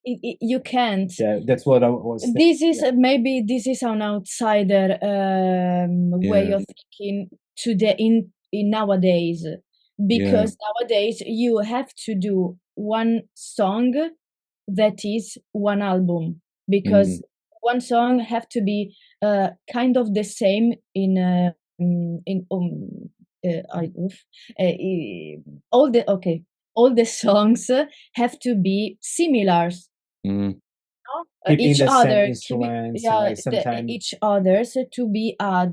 You can't. Yeah, that's what I was thinking. This is maybe this is an outsider way of thinking today in nowadays, because nowadays you have to do one song that is one album, because one song have to be kind of the same in all the songs have to be similar. Keeping Each the other same instruments, like sometimes each others to be a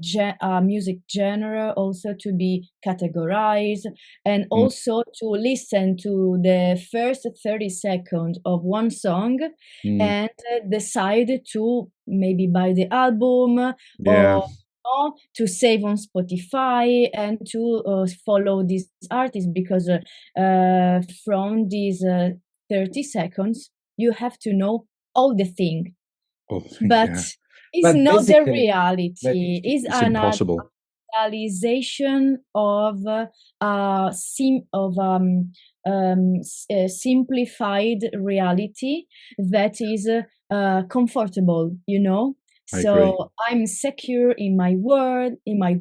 music genre, also to be categorized, and also to listen to the first 30 seconds of one song and decide to maybe buy the album or to save on Spotify and to follow this artist, because from these 30 seconds you have to know all the thing, but it's not the reality. It's an impossible realization of simplified reality that is comfortable, you know. So I'm secure in my world, in my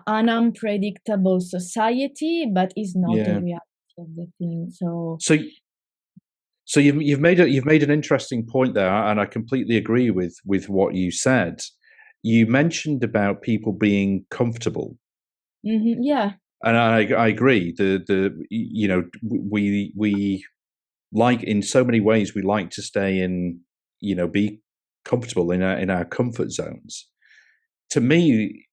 unpredictable society, but it's not the reality of the thing. So you've made an interesting point there, and I completely agree with what you said. You mentioned about people being comfortable. Yeah, and I agree. We like, in so many ways, we like to stay in, be comfortable in our comfort zones. To me,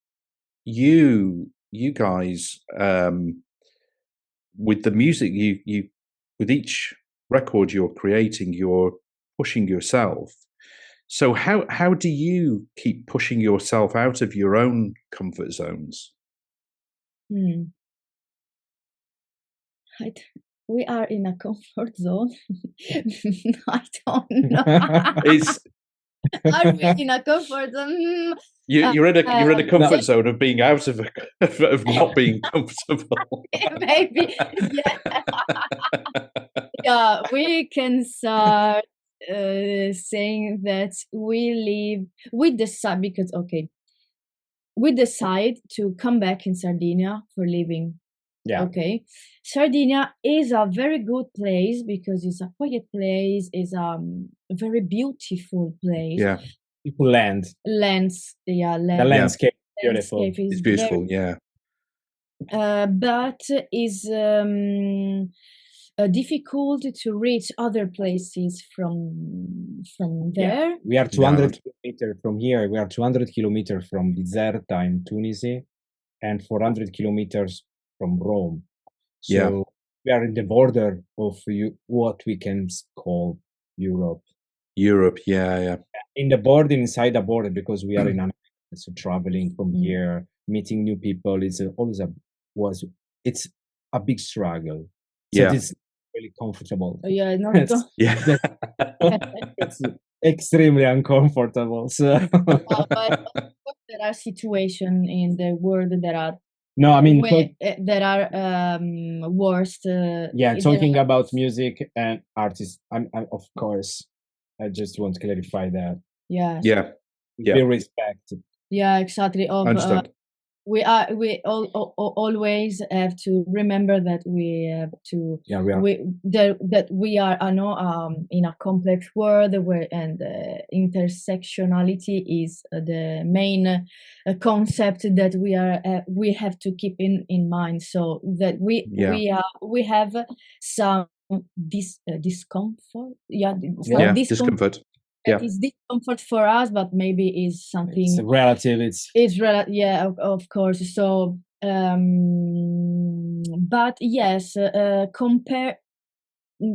you guys, with the music you with each record you're creating, you're pushing yourself. So how do you keep pushing yourself out of your own comfort zones? We are in a comfort zone. I don't know. Are we in a comfort zone? You're in a comfort zone of being out of not being comfortable. Maybe, yeah. Yeah, we can start saying that we decide, because we decide to come back in Sardinia for living. Yeah. Okay. Sardinia is a very good place because it's a quiet place, is a very beautiful place. Yeah. People the landscape is beautiful. It's beautiful, but is difficult to reach other places from there. We are 200 kilometers from here. We are 200 kilometers from Bizerta in Tunisia and 400 kilometers from Rome. So we are in the border of what we can call Europe. In the border, inside the border, because we are in so traveling from here, meeting new people. It's always it's a big struggle. So it's really comfortable. It's extremely uncomfortable. So but there are situations in the world that are there are worst. Talking about music and artists, I'm of course, I just want to clarify that. Be respected. Yeah, exactly. Understand. We always have to remember that we have to that we are in a complex world where intersectionality is the main concept that we have to keep in mind, so that we have some discomfort. Discomfort. It's discomfort for us, but maybe is something. It's relative. It's relative. Yeah, of course. So, but yes,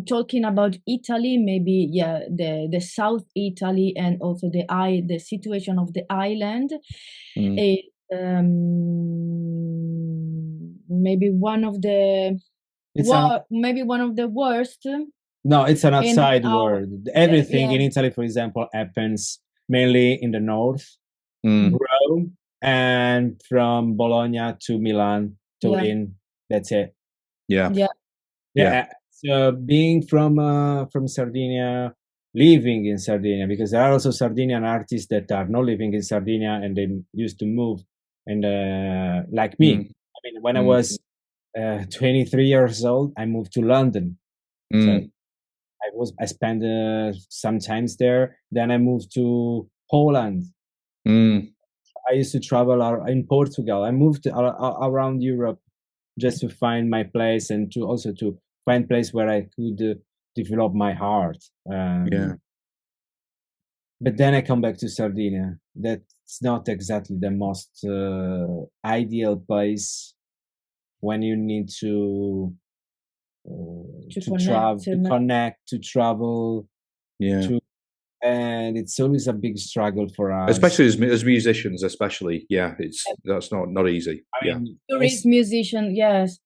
talking about Italy, maybe the South Italy and also the situation of the island is maybe one of the maybe one of the worst. No, it's an outside world. Everything in Italy, for example, happens mainly in the north, Rome, and from Bologna to Milan, Turin. That's it. Yeah. So being from Sardinia, living in Sardinia, because there are also Sardinian artists that are not living in Sardinia and they used to move, and like me. I mean, when I was 23 years old, I moved to London. So I spent some times there. Then I moved to Poland. I used to travel in Portugal. I moved around Europe just to find my place and to also to find place where I could develop my heart. But then I come back to Sardinia. That's not exactly the most ideal place when you need to connect, to travel, and it's always a big struggle for us, especially as musicians. Especially, that's not easy. Tourist musician, yes,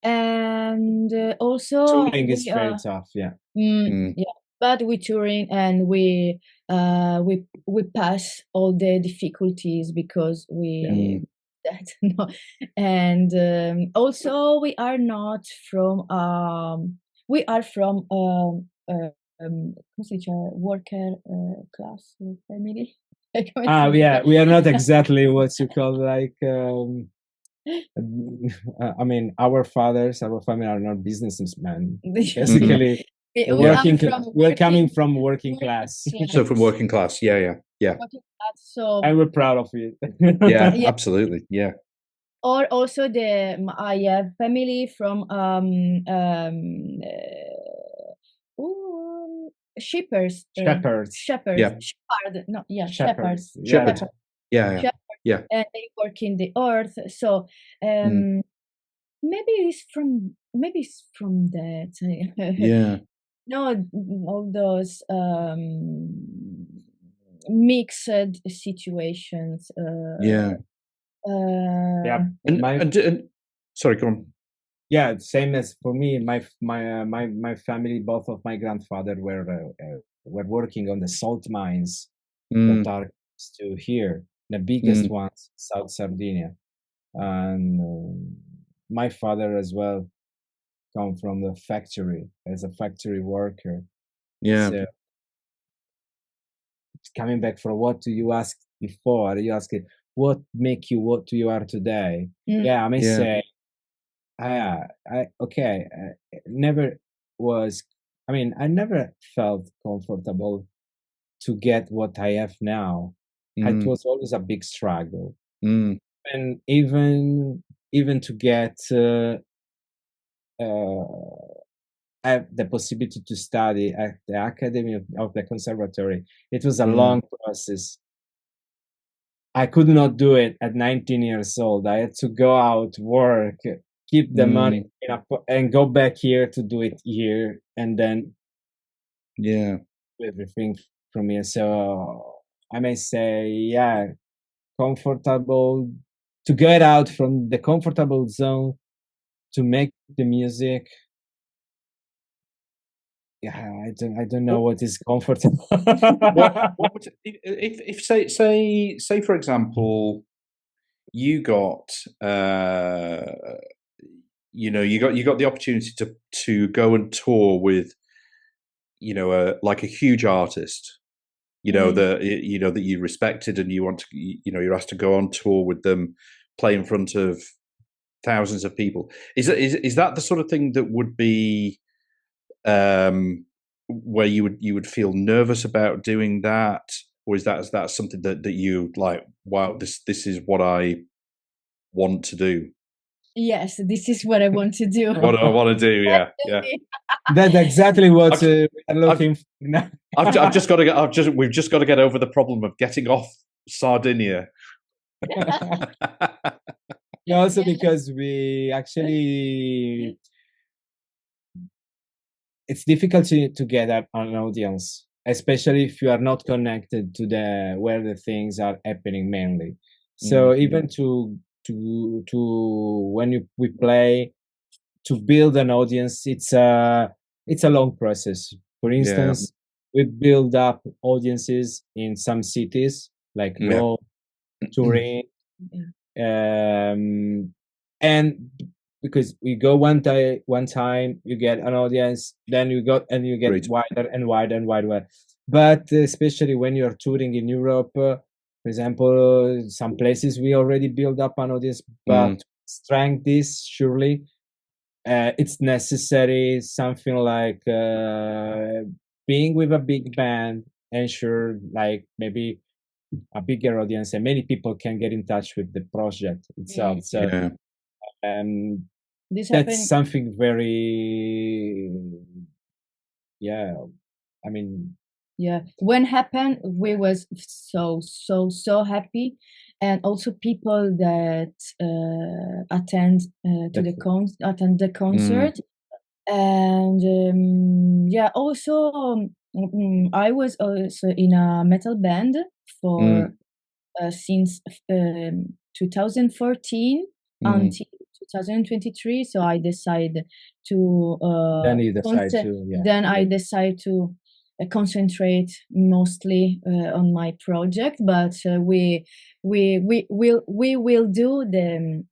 and also touring is very tough. But we touring and we pass all the difficulties because we. No. And also we are not from we are from worker class family. We are not exactly what you call like I mean, our family are not businessmen. Basically, we're coming from working class. So from working class, yeah. So, and we're proud of it. Absolutely, yeah. Or also I have family from shepherds. Shepherds. Shepherds. Yeah. And they work in the earth. So maybe it's from that. No, all those mixed situations. Sorry, go on. Yeah, same as for me. My family, both of my grandfather were working on the salt mines that are to here, the biggest ones, South Sardinia, and my father as well come from the factory as a factory worker. So, coming back from what you asked before, you asked what make you what you are today. I may say I never felt comfortable to get what I have now. It was always a big struggle, and even to get have the possibility to study at the academy of the conservatory. It was a long process. I could not do it at 19 years old. I had to go out, work, keep the money and go back here to do it here, and then everything from here. So I may say, comfortable to get out from the comfortable zone to make the music. I don't know what is comfortable. If say for example, you got you got the opportunity to go and tour with like a huge artist, that you respected, and you want to you're asked to go on tour with them, play in front of thousands of people. Is that the sort of thing that would be where you would feel nervous about doing that, or is that something that you like? Wow, this is what I want to do. Yes, this is what I want to do. What I want to do, yeah. That's exactly what I'm looking for now. We've just got to get over the problem of getting off Sardinia. Also because we actually it's difficult to get an audience, especially if you are not connected to the where the things are happening mainly. So even to when we play, to build an audience, it's a long process. For instance, we build up audiences in some cities like Rome, Turin, and because we go one time, you get an audience, then you get wider and wider and wider. But especially when you're touring in Europe, for example, some places we already build up an audience, but to strengthen this, surely it's necessary something like being with a big band, ensure like maybe a bigger audience and many people can get in touch with the project itself. So that's something very I mean when happened, we was so happy, and also people that attend the concert, and also I was also in a metal band for since 2014 until 2023. So I decided to I decided to concentrate mostly on my project, but we will do the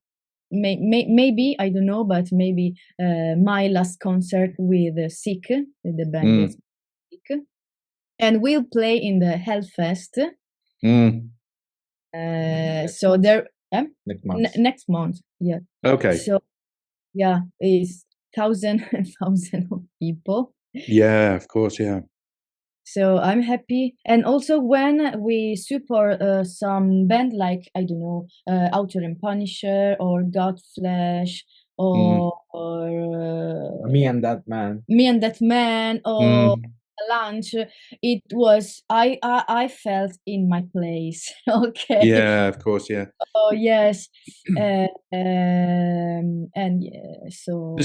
maybe I don't know, but maybe my last concert with Sick, the band is Sick, and we'll play in the Hellfest. So there next month. Yeah. Okay. So it's thousand of people. Yeah, of course. Yeah. So I'm happy, and also when we support some band like I don't know, Outer and Punisher or Godflesh or Me and That Man or Lunch, it was I felt in my place. Okay. Yeah, of course. Yeah. Oh yes, and so.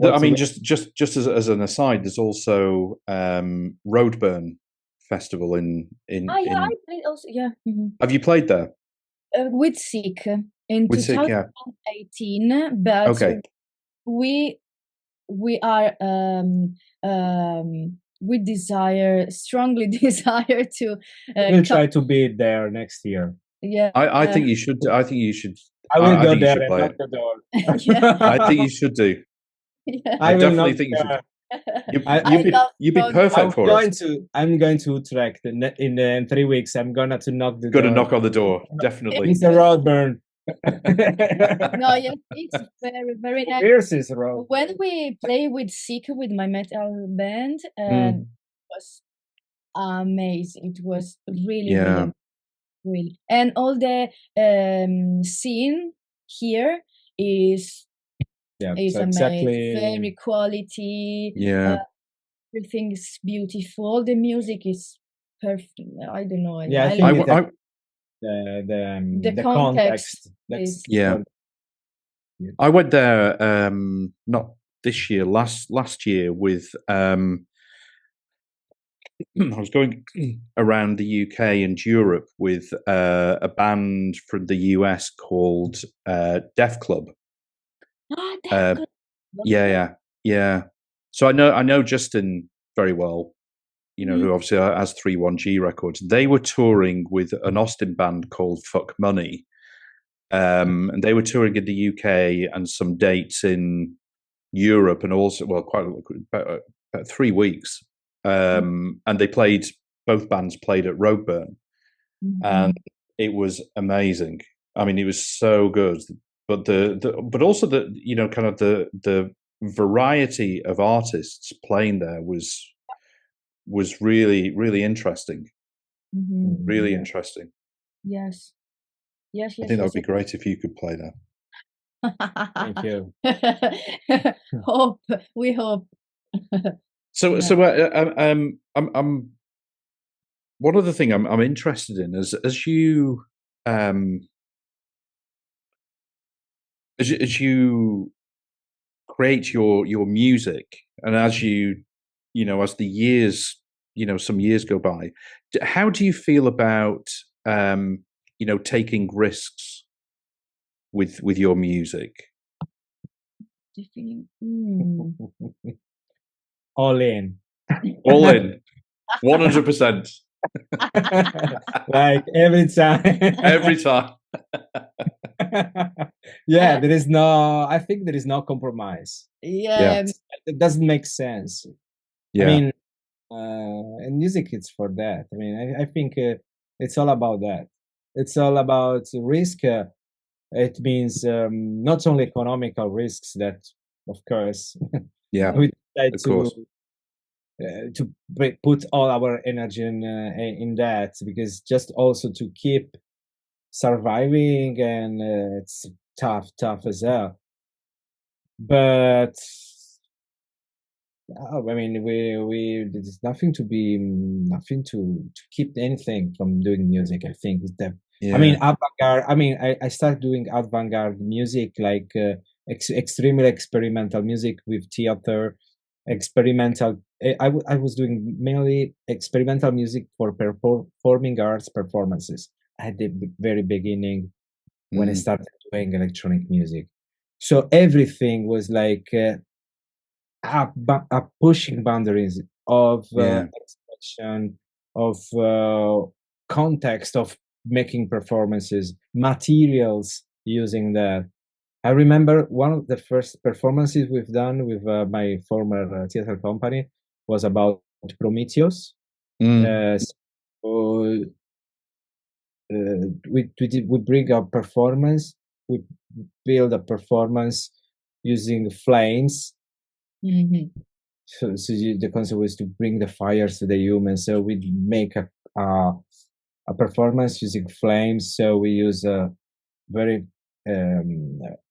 I mean, just as an aside, there's also Roadburn Festival in. I played also. Yeah. Have you played there? With Sick in 2018, but okay. We are we strongly desire to. We'll try to be there next year. Yeah, I think you should. I think you should. I will go there and knock the door. I think you should do. Yeah. I definitely think you should. You'd be perfect for it. I'm going to Utrecht in 3 weeks. I'm gonna to knock the door. Gonna knock on the door, definitely. Mr. Roadburn. No, yes, it's very, very nice. Here's Road. When we play with Sick with my metal band, it was amazing. It was really, really, and all the scene here is amazing. Exactly. Very quality. Yeah. Everything is beautiful. The music is perfect. I don't know. Yeah, I think the context. I went there not this year, last year with I was going around the UK and Europe with a band from the US called Def Club. Def Club. Yeah. So I know Justin very well, who obviously has 31G Records. They were touring with an Austin band called Fuck Money. And they were touring in the UK and some dates in Europe, and also, quite about 3 weeks. And both bands played at Roadburn, and it was amazing. I mean, it was so good. But but also the kind of the variety of artists playing there was really, really interesting. Really interesting. Yes. I think that would be great if you could play there. Thank you. We hope. So I'm one other thing I'm interested in is as you create your music, and as as the years, some years go by, how do you feel about taking risks with your music? All in. All in. 100%. Like every time. Every time. Yeah, I think there is no compromise. Yeah. It doesn't make sense. Yeah. I mean, and music it's for that. I mean, I think it's all about that. It's all about risk. It means not only economical risks that, of course, Yeah, we decide of course. to put all our energy in that, because just also to keep surviving, and it's tough as hell. But I mean, we there's nothing to keep anything from doing music. I think that I mean avant-garde. I mean, I started doing avant-garde music, like extremely experimental music with theater, experimental. I was doing mainly experimental music for performing arts performances at the very beginning when I started doing electronic music. So everything was like pushing boundaries of expression, of context, of making performances, materials using that. I remember one of the first performances we've done with my former theater company was about Prometheus. So, we bring a performance, we build a performance using flames. So the concept was to bring the fires to the humans. So we make a performance using flames. So we use very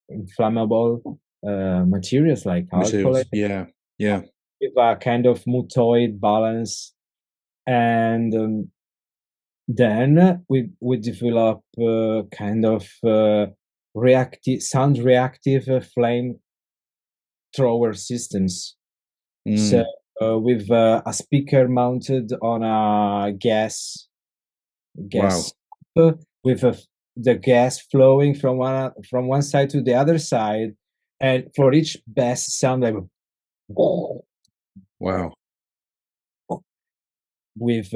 inflammable materials like alcohol. Yeah. With a kind of mutoid balance, and then we develop kind of reactive flame thrower systems. So with a speaker mounted on a gas with the gas flowing from one side to the other side, and for each bass sound like wow, with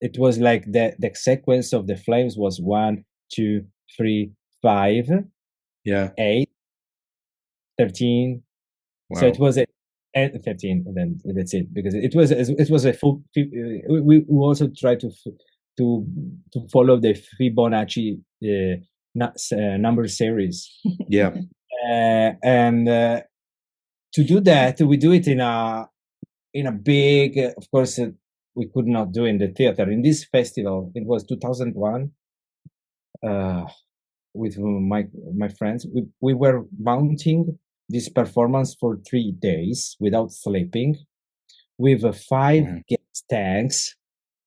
it was like the sequence of the flames was 1, 2, 3, 5, 8, 13. Wow. So it was and 13, and then that's it, because it was a full. We also try to follow the Fibonacci number series. Yeah. And to do that, we do it in a big. Of course, we could not do in the theater. In this festival, it was 2001. With my friends, we were mounting this performance for 3 days without sleeping, with 5 gas tanks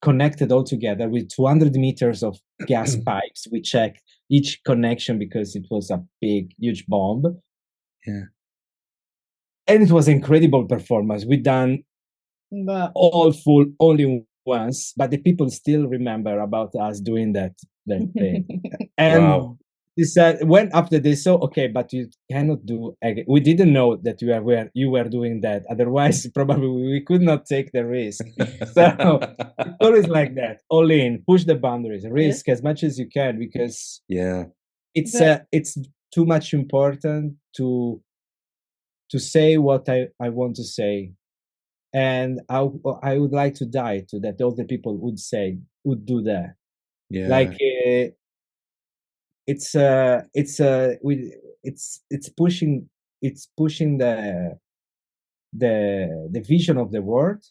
connected all together with 200 meters of gas pipes. We checked each connection because it was a big, huge bomb. Yeah. And it was an incredible performance. We done all full only once, but the people still remember about us doing that thing. And wow. He said, when after they saw, okay, but you cannot do again. We didn't know that you were doing that. Otherwise, probably we could not take the risk. So it's always like that. All in, push the boundaries, risk as much as you can, because it's too much important to say what I want to say. And I would like to die to that. All the people would do that. Yeah. Like it's pushing the vision of the world,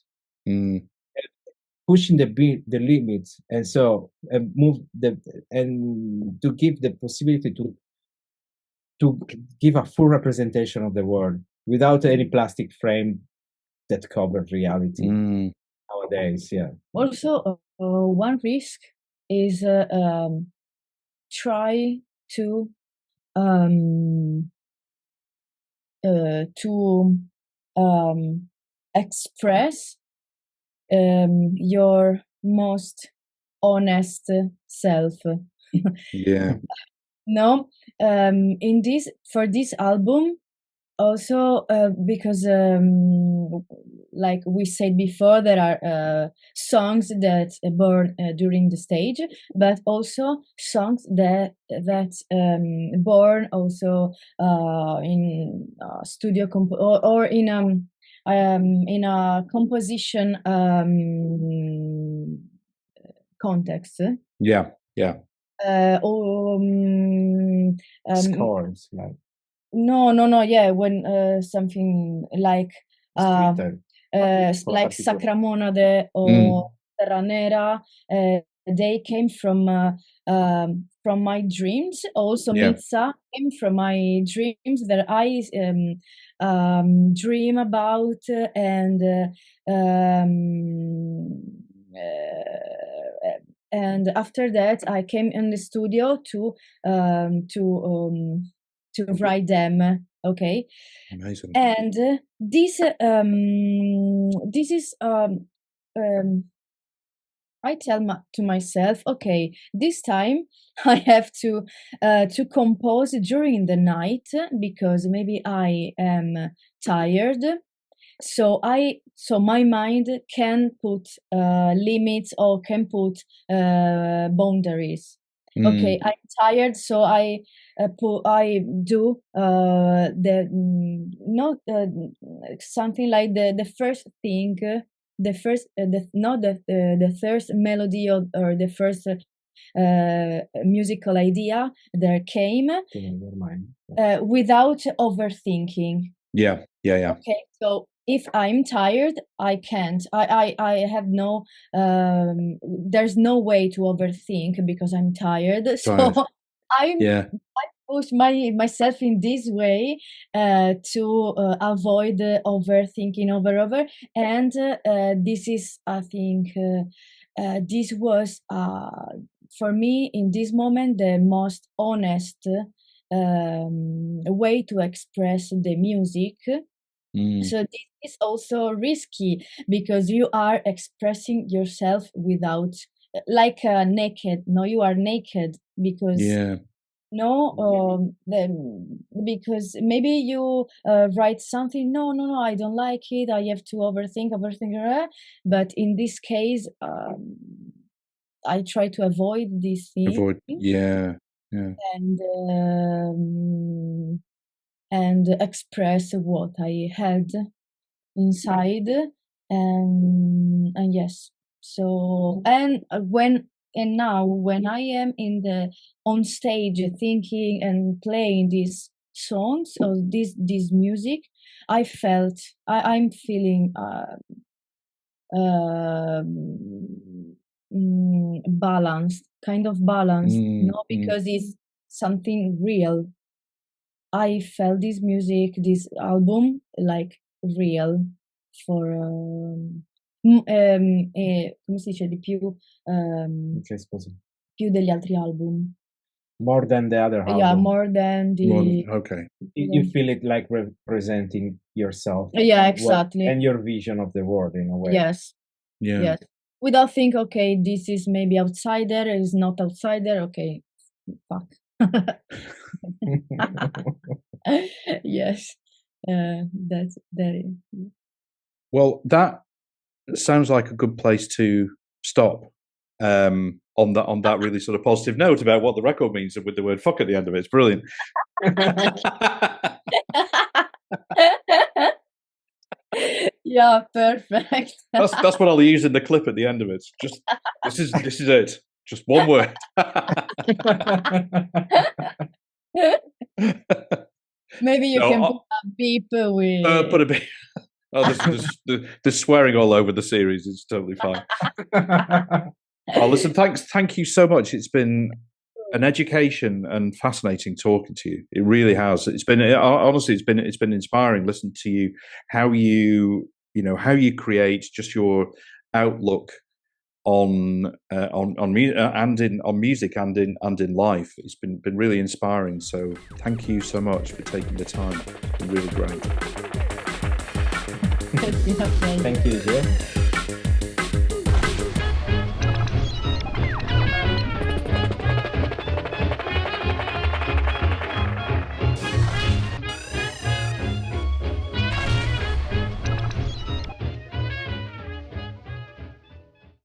pushing the limits, and so and to give the possibility to give a full representation of the world without any plastic frame that covers reality nowadays. Yeah. Also, one risk is try to to express your most honest self. Yeah. No, in this for this album, also because like we said before, there are songs that born during the stage, but also songs that born also in studio or in a composition context. Yeah. Yeah. Or Scores, like no, yeah, when something like scripted. like Sacramonade or Terra Nera, they came from my dreams. Also, Yeah. Mitza came from my dreams that I dream about, and after that I came in the studio to write them. Okay. Amazing. And this is I tell to myself, okay, this time I have to compose during the night because maybe I am tired. So my mind can put limits or can put boundaries. Okay, I'm tired, so I do the not something like the first thing, the first the first melody or the first musical idea there came without overthinking. Yeah. Okay, so if I'm tired, I can't. I have no. There's no way to overthink because I'm tired. So I push myself in this way to avoid overthinking over. And this is, I think, this was for me in this moment the most honest way to express the music. So this is also risky because you are expressing yourself without, like naked. No, you are naked because because maybe you write something. No, I don't like it. I have to overthink. But in this case, I try to avoid this thing. And express what I had inside, and yes. So and now when I am on stage thinking and playing these songs or this music, I'm feeling balanced, kind of balanced, because it's something real. I felt this music, this album, like real for come si dice di più più degli altri album. More than the other album. Yeah, more than the. Okay. You feel it like representing yourself. Yeah, exactly. And your vision of the world in a way. Yes. Yeah. Yes. Without think, okay, this is maybe outsider, it's not outsider. Okay, fuck. Yes, that's that. Well, that sounds like a good place to stop. On that really sort of positive note about what the record means with the word "fuck" at the end of it. It's brilliant. Yeah, perfect. That's what I'll use in the clip at the end of it. Just this is it. Just one word. Maybe you can put a beep with. Put a beep. Oh, there's swearing all over the series. It's totally fine. Oh, listen, thank you so much. It's been an education and fascinating talking to you. It really has. It's been honestly, it's been inspiring listening to you, how you create, just your outlook on music and in life. It's been really inspiring. So thank you so much for taking the time. It's been really great. Thank you, Jay.